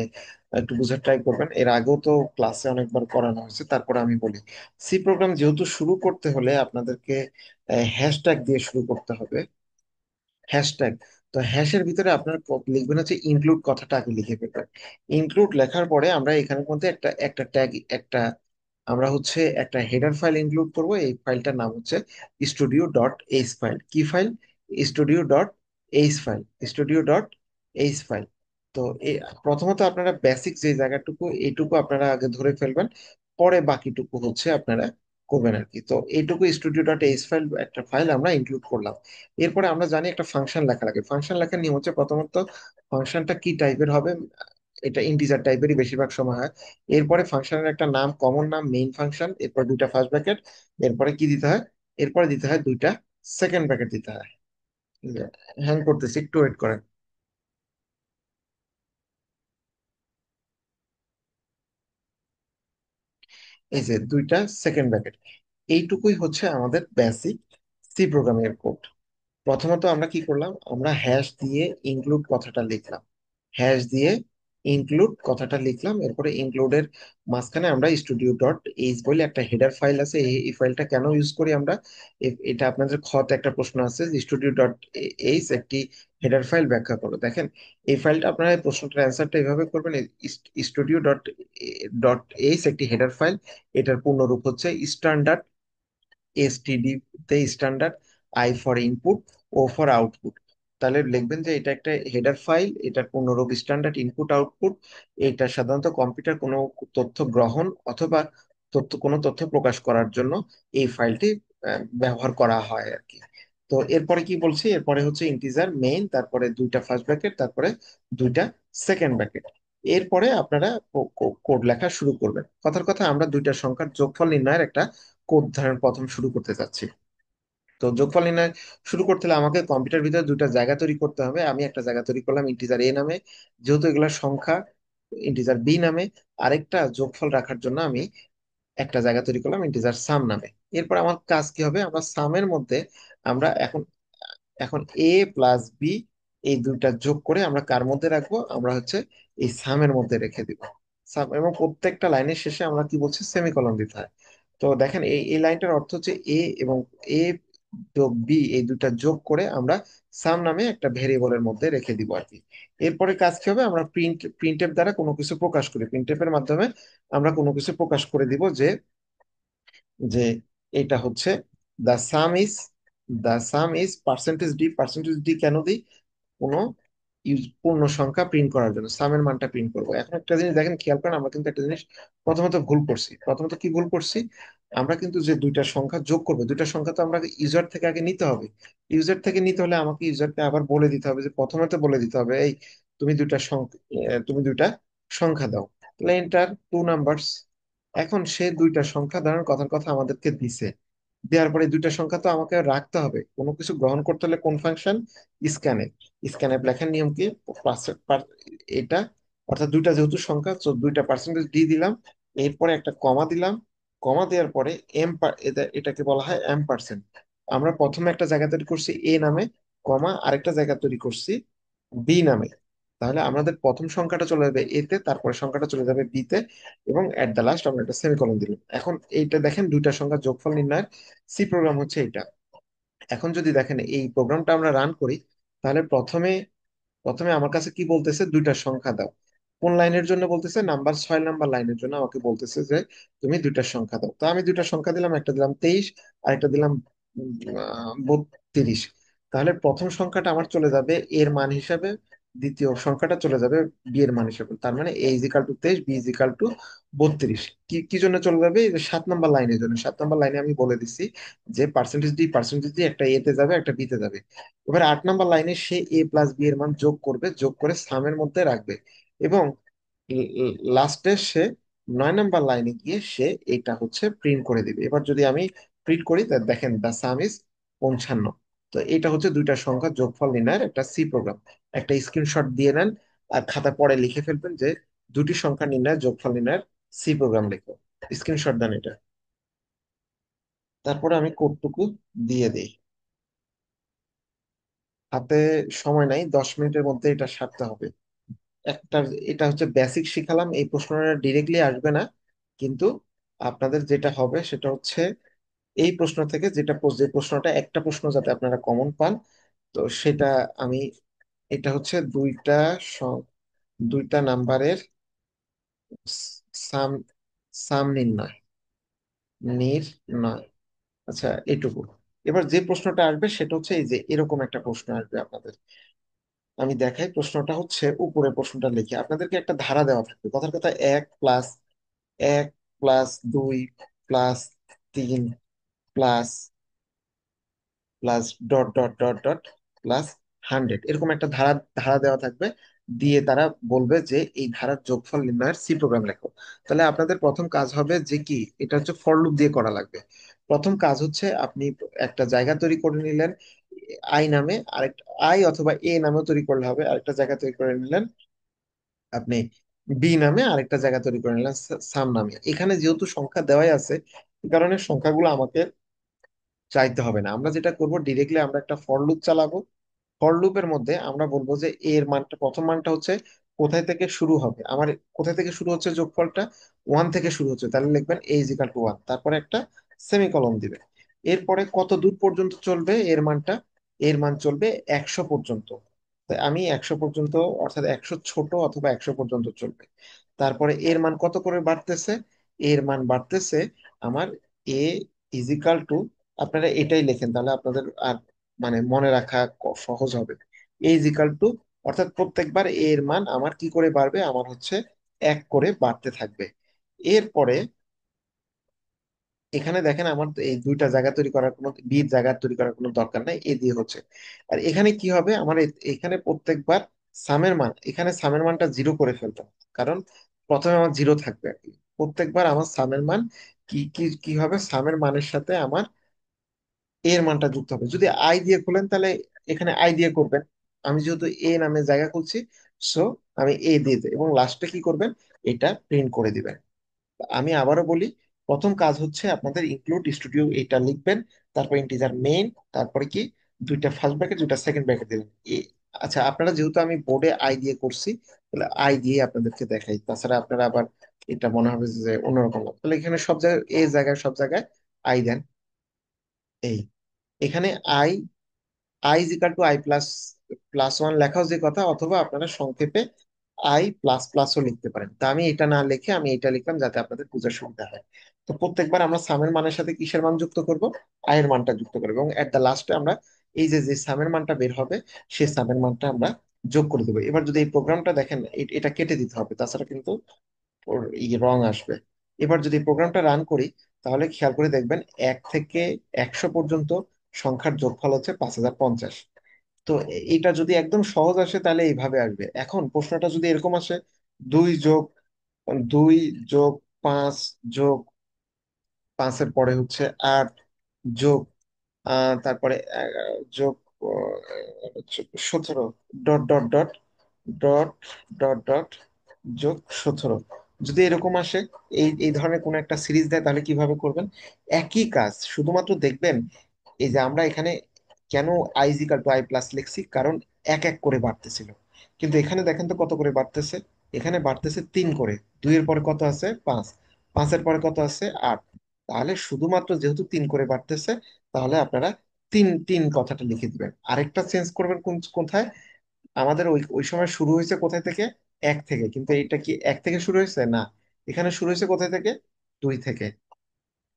একটু বোঝার ট্রাই করবেন। এর আগেও তো ক্লাসে অনেকবার করানো হয়েছে, তারপরে আমি বলি। সি প্রোগ্রাম যেহেতু শুরু করতে হলে আপনাদেরকে হ্যাশট্যাগ দিয়ে শুরু করতে হবে। হ্যাশট্যাগ। তো হ্যাশের ভিতরে আপনার লিখবেন হচ্ছে ইনক্লুড, কথাটা আগে লিখে ফেলবেন। ইনক্লুড লেখার পরে আমরা এখানের মধ্যে একটা একটা ট্যাগ, একটা আমরা হচ্ছে একটা হেডার ফাইল ইনক্লুড করব। এই ফাইলটার নাম হচ্ছে স্টুডিও ডট এইচ ফাইল। কি file? Studio dot H file. Studio dot H file. তো প্রথমত আপনারা বেসিক যে জায়গাটুকু এইটুকু আপনারা আগে ধরে ফেলবেন, পরে বাকিটুকু হচ্ছে আপনারা করবেন আর কি। তো এইটুকু স্টুডিও ডট এইচ ফাইল, একটা ফাইল আমরা ইনক্লুড করলাম। এরপরে আমরা জানি একটা ফাংশন লেখা লাগে। ফাংশন লেখার নিয়ম হচ্ছে প্রথমত ফাংশনটা কি টাইপের হবে, এটা ইন্টিজার টাইপেরই বেশিরভাগ সময় হয়। এরপরে ফাংশনের একটা নাম, কমন নাম, মেইন ফাংশন, এরপর দুইটা ফার্স্ট ব্র্যাকেট। এরপরে কি দিতে হয়? এরপরে দিতে হয় দুইটা সেকেন্ড ব্র্যাকেট দিতে হয়। হ্যাং করতেছি, একটু ওয়েট করেন। এই যে দুইটা সেকেন্ড ব্র্যাকেট, এইটুকুই হচ্ছে আমাদের বেসিক সি প্রোগ্রামিং কোড। প্রথমত আমরা কি করলাম, আমরা হ্যাশ দিয়ে ইনক্লুড কথাটা লিখলাম। হ্যাশ দিয়ে ইনক্লুড কথাটা লিখলাম, এরপরে ইনক্লুডের মাঝখানে আমরা স্টুডিও ডট এইচ বলে একটা হেডার ফাইল আছে। এই ফাইলটা কেন ইউজ করি আমরা, এটা আপনাদের খতে একটা প্রশ্ন আছে, স্টুডিও ডট এইচ একটি হেডার ফাইল ব্যাখ্যা করো। দেখেন, এই ফাইলটা আপনারা এই প্রশ্নটার অ্যান্সারটা এভাবে করবেন। স্টুডিও ডট ডট এইচ একটি হেডার ফাইল, এটার পূর্ণরূপ হচ্ছে স্ট্যান্ডার্ড এসটিডি, তে standard, I for input, O for output. তাহলে লিখবেন যে এটা একটা হেডার ফাইল, এটার পূর্ণরূপ স্ট্যান্ডার্ড ইনপুট আউটপুট। এটা সাধারণত কম্পিউটার কোনো তথ্য গ্রহণ অথবা কোনো তথ্য প্রকাশ করার জন্য এই ফাইলটি ব্যবহার করা হয় আর কি। তো এরপরে কি বলছি, এরপরে হচ্ছে ইন্টিজার মেইন, তারপরে দুইটা ফার্স্ট ব্র্যাকেট, তারপরে দুইটা সেকেন্ড ব্র্যাকেট। এরপরে আপনারা কোড লেখা শুরু করবেন। কথার কথা, আমরা দুইটা সংখ্যার যোগফল নির্ণয়ের একটা কোড ধারণ প্রথম শুরু করতে যাচ্ছি। তো যোগফল নির্ণয় শুরু করতে হলে আমাকে কম্পিউটার ভিতরে দুইটা জায়গা তৈরি করতে হবে। আমি একটা জায়গা তৈরি করলাম ইন্টিজার এ নামে, যেহেতু এগুলা সংখ্যা। ইন্টিজার বি নামে আরেকটা যোগফল রাখার জন্য আমি একটা জায়গা তৈরি করলাম ইন্টিজার সাম নামে। এরপর আমার কাজ কি হবে, আমরা সামের মধ্যে আমরা এখন এখন এ প্লাস বি এই দুইটা যোগ করে আমরা কার মধ্যে রাখবো, আমরা হচ্ছে এই সামের মধ্যে রেখে দিব। সাম, এবং প্রত্যেকটা লাইনের শেষে আমরা কি বলছি, সেমিকলন দিতে হয়। তো দেখেন, এই লাইনটার অর্থ হচ্ছে এ এবং এ যোগ বি এই দুটা যোগ করে আমরা সাম নামে একটা ভেরিয়েবলের মধ্যে রেখে দিব আর কি। এরপরে কাজ কি হবে, আমরা প্রিন্টএফ দ্বারা কোনো কিছু প্রকাশ করি। প্রিন্টএফ এর মাধ্যমে আমরা কোনো কিছু প্রকাশ করে দিব যে যে এটা হচ্ছে the some is, percentage D. Percentage D কেন দিই, কোনো পূর্ণ সংখ্যা প্রিন্ট করার জন্য সামের মানটা প্রিন্ট করবো। এখন একটা জিনিস দেখেন, খেয়াল করেন, আমরা কিন্তু একটা জিনিস প্রথমত ভুল করছি। প্রথমত কি ভুল করছি, আমরা কিন্তু যে দুইটা সংখ্যা যোগ করবো, দুইটা সংখ্যা তো আমরা ইউজার থেকে আগে নিতে হবে। ইউজার থেকে নিতে হলে আমাকে ইউজারকে আবার বলে দিতে হবে, যে প্রথমে তো বলে দিতে হবে, এই তুমি দুইটা সংখ্যা দাও। তাহলে এন্টার টু নাম্বারস। এখন সে দুইটা সংখ্যা দ্বারা কথার কথা আমাদেরকে দিছে। দেওয়ার পরে দুইটা সংখ্যা তো আমাকে রাখতে হবে, কোনো কিছু গ্রহণ করতে হলে কোন ফাংশন, স্ক্যানএফ। স্ক্যানএফ লেখার নিয়ম কি, এটা অর্থাৎ দুইটা যেহেতু সংখ্যা, তো দুইটা পার্সেন্টেজ ডি দিলাম, এরপরে একটা কমা দিলাম। কমা দেওয়ার পরে এটাকে বলা হয় এম পার্সেন্ট। আমরা প্রথমে একটা জায়গা তৈরি করছি এ নামে, কমা আরেকটা জায়গা তৈরি করছি বি নামে। তাহলে আমাদের প্রথম সংখ্যাটা চলে যাবে এতে, তারপরে সংখ্যাটা চলে যাবে বি তে, এবং এট দ্য লাস্ট আমরা একটা সেমিকোলন দিলাম। এখন এইটা দেখেন, দুইটা সংখ্যার যোগফল নির্ণয়ের সি প্রোগ্রাম হচ্ছে এটা। এখন যদি দেখেন এই প্রোগ্রামটা আমরা রান করি, তাহলে প্রথমে প্রথমে আমার কাছে কি বলতেছে, দুইটা সংখ্যা দাও। কোন লাইনের জন্য বলতেছে, নাম্বার 6 নাম্বার লাইনের জন্য আমাকে বলতেছে যে তুমি দুইটা সংখ্যা দাও। তো আমি দুইটা সংখ্যা দিলাম, একটা দিলাম 23 আর একটা দিলাম 32। তাহলে প্রথম সংখ্যাটা আমার চলে যাবে এর মান হিসাবে, দ্বিতীয় সংখ্যাটা চলে যাবে বি এর মান হিসাবে। তার মানে A is equal to 23, B is equal to 32। কি কি জন্য চলে যাবে, এই যে 7 নাম্বার লাইনের জন্য। 7 নাম্বার লাইনে আমি বলে দিছি যে পার্সেন্টেজ ডি একটা এ তে যাবে, একটা বি তে যাবে। এবার 8 নাম্বার লাইনে সে এ প্লাস বি এর মান যোগ করবে, যোগ করে সামের মধ্যে রাখবে, এবং লাস্টে সে 9 নাম্বার লাইনে গিয়ে সে এটা হচ্ছে প্রিন্ট করে দিবে। এবার যদি আমি প্রিন্ট করি, তা দেখেন দা সাম ইজ 55। তো এটা হচ্ছে দুইটা সংখ্যা যোগফল নির্ণয়ের একটা সি প্রোগ্রাম। একটা স্ক্রিনশট দিয়ে নেন আর খাতা পরে লিখে ফেলবেন যে দুটি সংখ্যা নির্ণয়ের যোগফল নির্ণয়ের সি প্রোগ্রাম লেখো, স্ক্রিনশট দেন এটা। তারপরে আমি কোডটুকু দিয়ে দিই। হাতে সময় নাই, 10 মিনিটের মধ্যে এটা সারতে হবে। একটা, এটা হচ্ছে বেসিক শিখালাম, এই প্রশ্নটা ডিরেক্টলি আসবে না, কিন্তু আপনাদের যেটা হবে সেটা হচ্ছে এই প্রশ্ন থেকে যে প্রশ্নটা, একটা প্রশ্ন যাতে আপনারা কমন পান, তো সেটা আমি, এটা হচ্ছে দুইটা নাম্বারের সাম সাম নির্ণয়, নির্ণয়। আচ্ছা, এইটুকু। এবার যে প্রশ্নটা আসবে সেটা হচ্ছে এই যে এরকম একটা প্রশ্ন আসবে আপনাদের। আমি দেখাই, প্রশ্নটা হচ্ছে উপরে প্রশ্নটা লিখে আপনাদেরকে একটা ধারা দেওয়া থাকবে, কথার কথা 1+1+2+3+প্লাস ++++++100, এরকম একটা ধারা ধারা দেওয়া থাকবে। দিয়ে তারা বলবে যে এই ধারার যোগফল নির্ণয়ের সি প্রোগ্রাম লেখো। তাহলে আপনাদের প্রথম কাজ হবে যে কি, এটা হচ্ছে ফর লুপ দিয়ে করা লাগবে। প্রথম কাজ হচ্ছে আপনি একটা জায়গা তৈরি করে নিলেন আই নামে, আরেকটা আই অথবা এ নামেও তৈরি করলে হবে, আরেকটা জায়গা তৈরি করে নিলেন আপনি বি নামে, আরেকটা জায়গা তৈরি করে নিলেন সাম নামে। এখানে যেহেতু সংখ্যা দেওয়াই আছে, এই কারণে সংখ্যাগুলো আমাকে চাইতে হবে না। আমরা যেটা করব, ডিরেক্টলি আমরা একটা ফর লুপ চালাবো। ফর লুপের মধ্যে আমরা বলবো যে এ এর মানটা, প্রথম মানটা হচ্ছে কোথায় থেকে শুরু হবে আমার, কোথায় থেকে শুরু হচ্ছে যোগফলটা, 1 থেকে শুরু হচ্ছে, তাহলে লিখবেন a = 1, তারপরে একটা সেমিকলন দিবেন। এরপরে কত দূর পর্যন্ত চলবে এর মানটা, এর মান চলবে 100 পর্যন্ত। তাই আমি 100 পর্যন্ত, অর্থাৎ 100 ছোট অথবা 100 পর্যন্ত চলবে। তারপরে এর মান কত করে বাড়তেছে, এর মান বাড়তেছে আমার a, আপনারা এটাই লেখেন তাহলে আপনাদের আর মানে মনে রাখা সহজ হবে। a, অর্থাৎ প্রত্যেকবার এর মান আমার কি করে বাড়বে, আমার হচ্ছে 1 করে বাড়তে থাকবে। এরপরে এখানে দেখেন আমার তো এই দুইটা জায়গা তৈরি করার কোনো, বি জায়গা তৈরি করার কোনো দরকার নাই, এ দিয়ে হচ্ছে। আর এখানে কি হবে আমার, এখানে প্রত্যেকবার সামের মান, এখানে সামের মানটা 0 করে ফেলতাম, কারণ প্রথমে আমার 0 থাকবে আর কি। প্রত্যেকবার আমার সামের মান কি কি কি হবে, সামের মানের সাথে আমার এর মানটা যুক্ত হবে। যদি আই দিয়ে খুলেন তাহলে এখানে আই দিয়ে করবেন, আমি যেহেতু এ নামে জায়গা খুলছি, সো আমি এ দিয়ে দেব, এবং লাস্টে কি করবেন, এটা প্রিন্ট করে দিবেন। আমি আবারও বলি, প্রথম কাজ হচ্ছে আপনাদের ইনক্লুড স্টুডিও এটা লিখবেন, তারপর ইন্টিজার মেইন, তারপরে কি দুইটা ফার্স্ট ব্র্যাকেট দুইটা সেকেন্ড ব্র্যাকেট দিলেন। আচ্ছা, আপনারা যেহেতু আমি বোর্ডে আই দিয়ে করছি, তাহলে আই দিয়ে আপনাদেরকে দেখাই, তাছাড়া আপনারা আবার এটা মনে হবে যে অন্যরকম লাগবে। তাহলে এখানে সব জায়গায়, এই জায়গায় সব জায়গায় আই দেন। এই এখানে আই, i = i++1 লেখাও যে কথা, অথবা আপনারা সংক্ষেপে i++ও লিখতে পারেন। তা আমি এটা না লিখে আমি এটা লিখলাম যাতে আপনাদের বোঝার সুবিধা হয়। তো প্রত্যেকবার আমরা সামের মানের সাথে কিসের মান যুক্ত করব, এর মানটা যুক্ত করবো, এবং এট দ্য লাস্টে আমরা এই যে যে সামের মানটা বের হবে সেই সামের মানটা আমরা যোগ করে দেবো। এবার যদি এই প্রোগ্রামটা দেখেন, এটা কেটে দিতে হবে, তাছাড়া কিন্তু ওর রং আসবে। এবার যদি প্রোগ্রামটা রান করি, তাহলে খেয়াল করে দেখবেন 1 থেকে 100 পর্যন্ত সংখ্যার যোগফল হচ্ছে 5050। তো এটা যদি একদম সহজ আসে তাহলে এইভাবে আসবে। এখন প্রশ্নটা যদি এরকম আসে, 2+2+5+5-এর পরে হচ্ছে 8, যোগ তারপরে যোগ 17, dot dot dot dot dot dot যোগ 17, যদি এরকম আসে, এই এই ধরনের কোন একটা সিরিজ দেয়, তাহলে কিভাবে করবেন, একই কাজ, শুধুমাত্র দেখবেন এই যে আমরা এখানে কেন i = i+ লিখছি, কারণ এক এক করে বাড়তেছিল। কিন্তু এখানে দেখেন তো কত করে বাড়তেছে, এখানে বাড়তেছে 3 করে। 2-এর পরে কত আছে, 5, 5-এর পরে কত আছে, 8। তাহলে শুধুমাত্র যেহেতু 3 করে বাড়তেছে, তাহলে আপনারা তিন তিন কথাটা লিখে দিবেন। আরেকটা চেঞ্জ করবেন কোন কোথায়, আমাদের ওই ওই সময় শুরু হয়েছে কোথায় থেকে, 1 থেকে, কিন্তু এটা কি 1 থেকে শুরু হয়েছে না, এখানে শুরু হয়েছে কোথায় থেকে, 2 থেকে।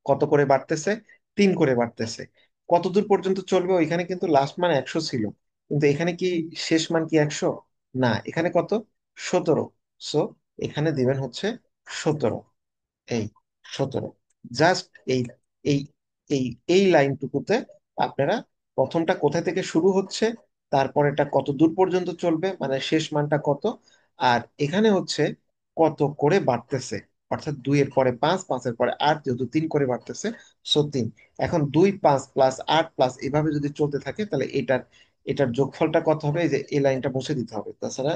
কত করে বাড়তেছে, 3 করে বাড়তেছে। কত দূর পর্যন্ত চলবে, ওইখানে কিন্তু লাস্ট মান 100 ছিল, কিন্তু এখানে কি শেষ মান কি 100, না, এখানে কত, 17। সো এখানে দিবেন হচ্ছে 17, এই 17। জাস্ট এই এই এই এই লাইনটুকুতে আপনারা প্রথমটা কোথা থেকে শুরু হচ্ছে, তারপর এটা কত দূর পর্যন্ত চলবে, মানে শেষ মানটা কত, আর এখানে হচ্ছে কত করে বাড়তেছে, অর্থাৎ 2-এর পরে 5, 5-এর পরে 8, যেহেতু 3 করে বাড়তেছে, সো 3। এখন 2, 5 + 8 এভাবে যদি চলতে থাকে, তাহলে এটার যোগফলটা কত হবে, এই যে এই লাইনটা মুছে দিতে হবে, তাছাড়া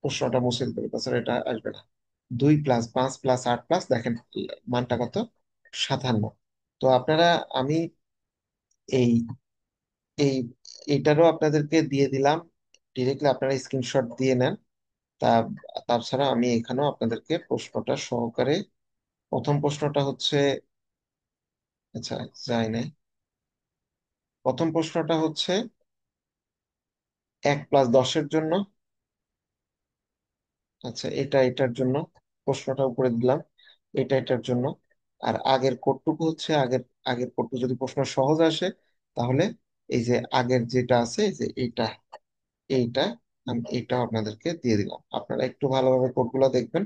প্রশ্নটা মুছে দিতে হবে, তাছাড়া এটা আসবে না। 2 + 5 + 8 দেখেন মানটা কত, 57। তো আপনারা, আমি এই এই এটারও আপনাদেরকে দিয়ে দিলাম, ডিরেক্টলি আপনারা স্ক্রিনশট দিয়ে নেন। তা তাছাড়া আমি এখানেও আপনাদেরকে প্রশ্নটা সহকারে, প্রথম প্রশ্নটা হচ্ছে, আচ্ছা যাই নাই, প্রথম প্রশ্নটা হচ্ছে 1 + 10-এর জন্য। আচ্ছা, এটা এটার জন্য প্রশ্নটা উপরে দিলাম, এটা এটার জন্য। আর আগের কোডটুকু হচ্ছে, আগের আগের কোডটুকু যদি প্রশ্ন সহজ আসে, তাহলে এই যে আগের যেটা আছে, এই যে এইটা, এইটা আমি এইটা আপনাদেরকে দিয়ে দিলাম। আপনারা একটু ভালোভাবে কোডগুলো দেখবেন।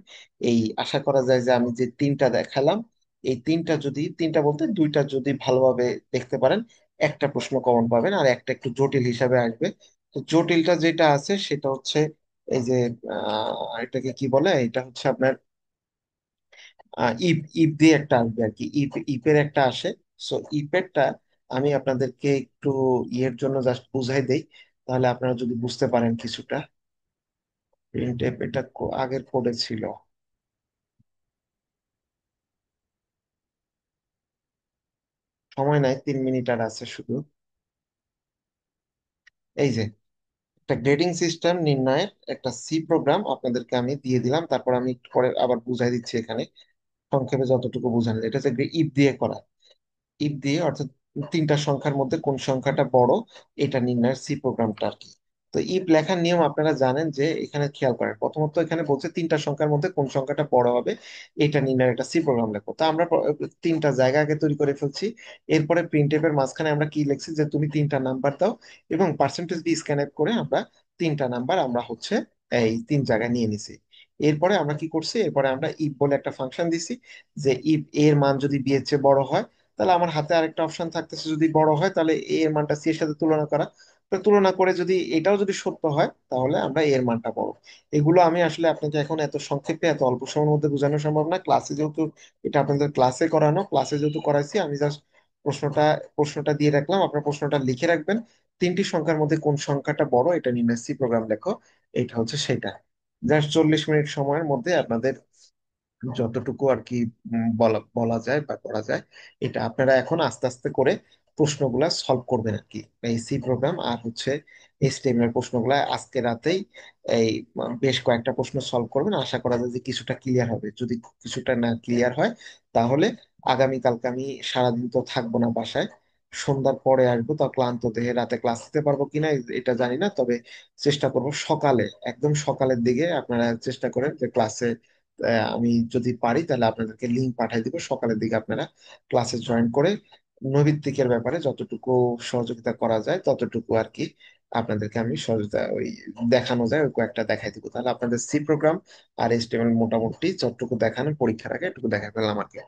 এই আশা করা যায় যে আমি যে তিনটা দেখালাম, এই তিনটা যদি, তিনটা বলতে দুইটা যদি ভালোভাবে দেখতে পারেন, একটা প্রশ্ন কমন পাবেন আর একটা একটু জটিল হিসাবে আসবে। তো জটিলটা যেটা আছে সেটা হচ্ছে এই যে এটাকে কি বলে, এটা হচ্ছে আপনার ইপ ইপ দিয়ে একটা আসবে আর কি, ইপের একটা আসে। সো ইপেরটা আমি আপনাদেরকে একটু ইয়ের জন্য জাস্ট বুঝাই দেই, তাহলে আপনারা যদি বুঝতে পারেন কিছুটা। প্রিন্টএফ এটা আগের কোডে ছিল, সময় নাই, 3 মিনিট আর আছে শুধু। এই যে একটা গ্রেডিং সিস্টেম নির্ণয়ের একটা সি প্রোগ্রাম আপনাদেরকে আমি দিয়ে দিলাম, তারপর আমি একটু পরে আবার বুঝাই দিচ্ছি এখানে, সংক্ষেপে যতটুকু বোঝানো যায়। এটা হচ্ছে ইফ দিয়ে করা, ইফ দিয়ে অর্থাৎ তিনটা সংখ্যার মধ্যে কোন সংখ্যাটা বড়, এটা নির্ণয়ের সি প্রোগ্রামটা আর কি। তো ইফ লেখার নিয়ম আপনারা জানেন, যে এখানে খেয়াল করেন, প্রথমত এখানে বলছে তিনটা সংখ্যার মধ্যে কোন সংখ্যাটা বড় হবে, এটা নির্ণয়ের একটা সি প্রোগ্রাম লেখো। তো আমরা তিনটা জায়গা আগে তৈরি করে ফেলছি। এরপরে প্রিন্ট এর মাঝখানে আমরা কি লিখছি, যে তুমি তিনটা নাম্বার দাও, এবং পার্সেন্টেজ দিয়ে স্ক্যান করে আমরা তিনটা নাম্বার আমরা হচ্ছে এই তিন জায়গায় নিয়ে নিছি। এরপরে আমরা কি করছি, এরপরে আমরা ইফ বলে একটা ফাংশন দিছি, যে ইফ এর মান যদি বি এর চেয়ে বড় হয়, তাহলে আমার হাতে আরেকটা অপশন থাকতেছে, যদি বড় হয় তাহলে এ এর মানটা সি এর সাথে তুলনা করা। তো তুলনা করে যদি এটাও যদি সত্য হয়, তাহলে আমরা এর মানটা বড়। এগুলো আমি আসলে আপনাকে এখন এত সংক্ষেপে এত অল্প সময়ের মধ্যে বোঝানো সম্ভব না, ক্লাসে যেহেতু এটা আপনাদের ক্লাসে করানো, ক্লাসে যেহেতু করাইছি, আমি জাস্ট প্রশ্নটা প্রশ্নটা দিয়ে রাখলাম, আপনার প্রশ্নটা লিখে রাখবেন, তিনটি সংখ্যার মধ্যে কোন সংখ্যাটা বড়, এটা নির্ণয় সি প্রোগ্রাম লেখো। এটা হচ্ছে সেটা। জাস্ট 40 মিনিট সময়ের মধ্যে আপনাদের যতটুকু আর কি বলা বলা যায় বা করা যায়, এটা আপনারা এখন আস্তে আস্তে করে প্রশ্নগুলা সলভ করবেন আর কি। এই সি প্রোগ্রাম আর হচ্ছে এইচটিএমএল এর প্রশ্নগুলা আজকে রাতেই এই বেশ কয়েকটা প্রশ্ন সলভ করবেন, আশা করা যায় যে কিছুটা ক্লিয়ার হবে। যদি কিছুটা না ক্লিয়ার হয়, তাহলে আগামীকালকে আমি সারাদিন তো থাকবো না বাসায়, সন্ধ্যার পরে আসবো। তো ক্লান্ত দেহে রাতে ক্লাস দিতে পারবো কিনা এটা জানি না, তবে চেষ্টা করব সকালে, একদম সকালের দিকে আপনারা চেষ্টা করেন যে ক্লাসে, আমি যদি পারি তাহলে আপনাদেরকে লিঙ্ক পাঠিয়ে দিব, সকালের দিকে আপনারা ক্লাসে জয়েন করে নৈর্ব্যক্তিকের ব্যাপারে যতটুকু সহযোগিতা করা যায় ততটুকু আর কি আপনাদেরকে আমি সহযোগিতা ওই দেখানো যায় ওই কয়েকটা দেখাই দিব। তাহলে আপনাদের সি প্রোগ্রাম আর এইচটিএমএল মোটামুটি যতটুকু দেখানো পরীক্ষার আগে একটু দেখা ফেললাম আর কি।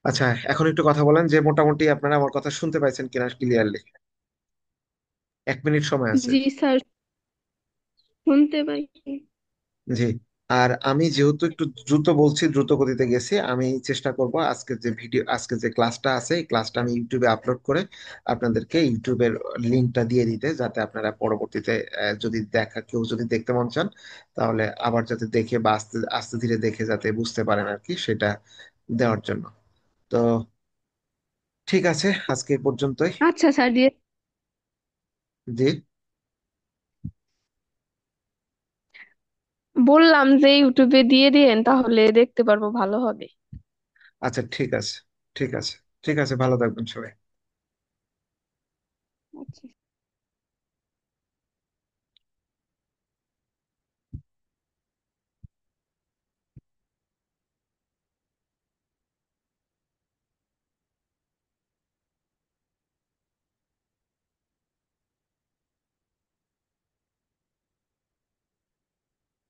আচ্ছা, এখন একটু কথা বলেন যে মোটামুটি আপনারা আমার কথা শুনতে পাইছেন কিনা ক্লিয়ারলি। 1 মিনিট সময় আছে। জি স্যার, শুনতে পাইছি। জি। আর আমি যেহেতু একটু দ্রুত বলছি, দ্রুত গতিতে গেছি, আমি চেষ্টা করব আজকে যে ভিডিও, আজকে যে ক্লাসটা আছে, এই ক্লাসটা আমি ইউটিউবে আপলোড করে আপনাদেরকে ইউটিউবের লিঙ্কটা দিয়ে দিতে, যাতে আপনারা পরবর্তীতে যদি কেউ যদি দেখতে মন চান, তাহলে আবার যাতে দেখে বা আস্তে আস্তে ধীরে দেখে যাতে বুঝতে পারেন আর কি, সেটা দেওয়ার জন্য। তো ঠিক আছে, আজকে এই পর্যন্তই। আচ্ছা স্যার, দিয়ে জি। বললাম যে ইউটিউবে দিয়ে দিয়েন, তাহলে দেখতে পারবো, ভালো হবে। আচ্ছা ঠিক আছে, ঠিক আছে, ঠিক আছে, ভালো থাকবেন সবাই। আচ্ছা।